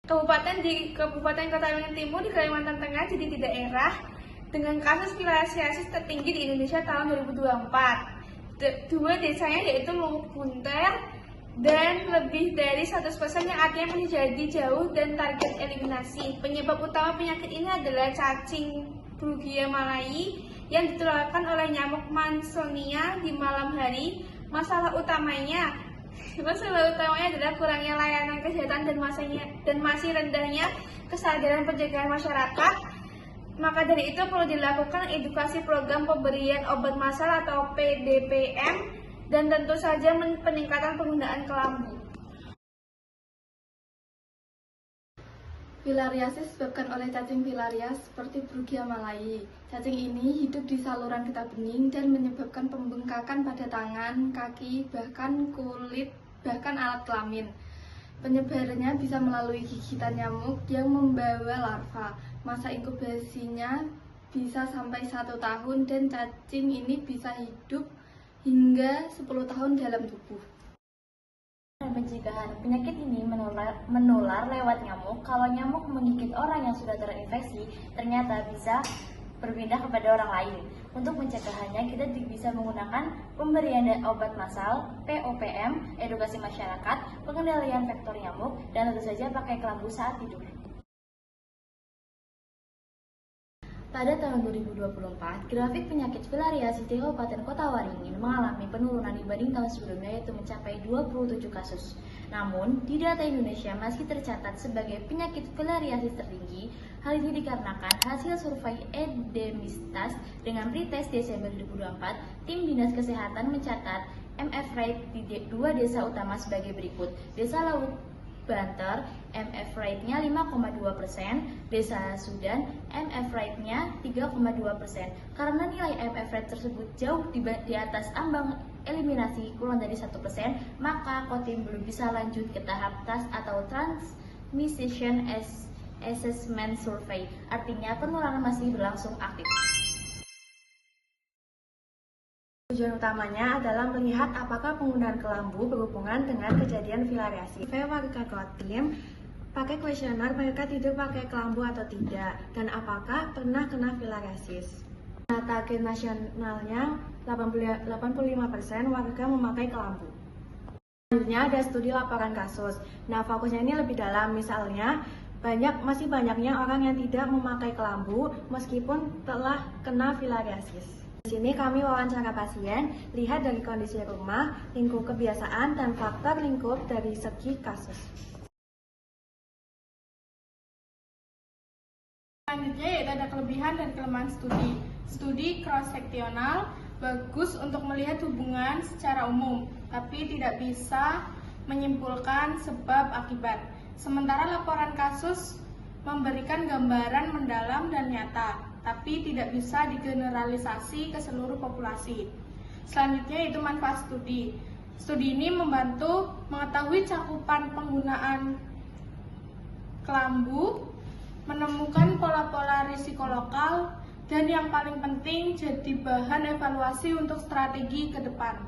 Kabupaten Kota Timur di Kalimantan Tengah jadi di daerah dengan kasus filariasis tertinggi di Indonesia tahun 2024. Dua desanya yaitu Luwuk Bunter dan lebih dari 100% yang artinya menjadi jauh dan target eliminasi. Penyebab utama penyakit ini adalah cacing Brugia malayi yang ditularkan oleh nyamuk Mansonia di malam hari. Masalah utamanya adalah kurangnya layanan kesehatan dan masih rendahnya kesadaran pencegahan masyarakat. Maka dari itu perlu dilakukan edukasi program pemberian obat massal atau PDPM dan tentu saja peningkatan penggunaan kelambu. Filariasis disebabkan oleh cacing filaria seperti Brugia malayi. Cacing ini hidup di saluran getah bening dan menyebabkan pembengkakan pada tangan, kaki, bahkan kulit, bahkan alat kelamin. Penyebarannya bisa melalui gigitan nyamuk yang membawa larva. Masa inkubasinya bisa sampai 1 tahun dan cacing ini bisa hidup hingga 10 tahun dalam tubuh. Pencegahan penyakit ini menular lewat nyamuk. Kalau nyamuk menggigit orang yang sudah terinfeksi, ternyata bisa berpindah kepada orang lain. Untuk pencegahannya, kita bisa menggunakan pemberian obat massal, POPM, edukasi masyarakat, pengendalian vektor nyamuk, dan tentu saja pakai kelambu saat tidur. Pada tahun 2024, grafik penyakit filariasis di Kabupaten Kota Waringin mengalami penurunan dibanding tahun sebelumnya, yaitu mencapai 27 kasus. Namun, di data Indonesia masih tercatat sebagai penyakit filariasis tertinggi. Hal ini dikarenakan hasil survei endemisitas dengan pretest Desember 2024, tim Dinas Kesehatan mencatat MF rate di 2 desa utama sebagai berikut. Desa Laut Banter, MF rate-nya 5,2%, Desa Sudan, MF rate-nya 3,2%. Karena nilai MF rate tersebut jauh di atas ambang eliminasi kurang dari 1%, maka Kodim belum bisa lanjut ke tahap TAS atau Transmission Assessment Survey. Artinya penularan masih berlangsung aktif. Tujuan utamanya adalah melihat apakah penggunaan kelambu berhubungan dengan kejadian filariasis. Warga Kodim pakai kuesioner mereka tidur pakai kelambu atau tidak, dan apakah pernah kena filariasis. Nah, target nasionalnya 85% warga memakai kelambu. Selanjutnya ada studi laporan kasus. Nah, fokusnya ini lebih dalam, misalnya masih banyaknya orang yang tidak memakai kelambu meskipun telah kena filariasis. Di sini kami wawancara pasien, lihat dari kondisi rumah, lingkup kebiasaan, dan faktor lingkup dari segi kasus. Selanjutnya yaitu ada kelebihan dan kelemahan studi. Studi cross-seksional bagus untuk melihat hubungan secara umum, tapi tidak bisa menyimpulkan sebab akibat. Sementara laporan kasus memberikan gambaran mendalam dan nyata, tapi tidak bisa digeneralisasi ke seluruh populasi. Selanjutnya itu manfaat studi. Studi ini membantu mengetahui cakupan penggunaan kelambu, menemukan pola-pola risiko lokal, dan yang paling penting jadi bahan evaluasi untuk strategi ke depan.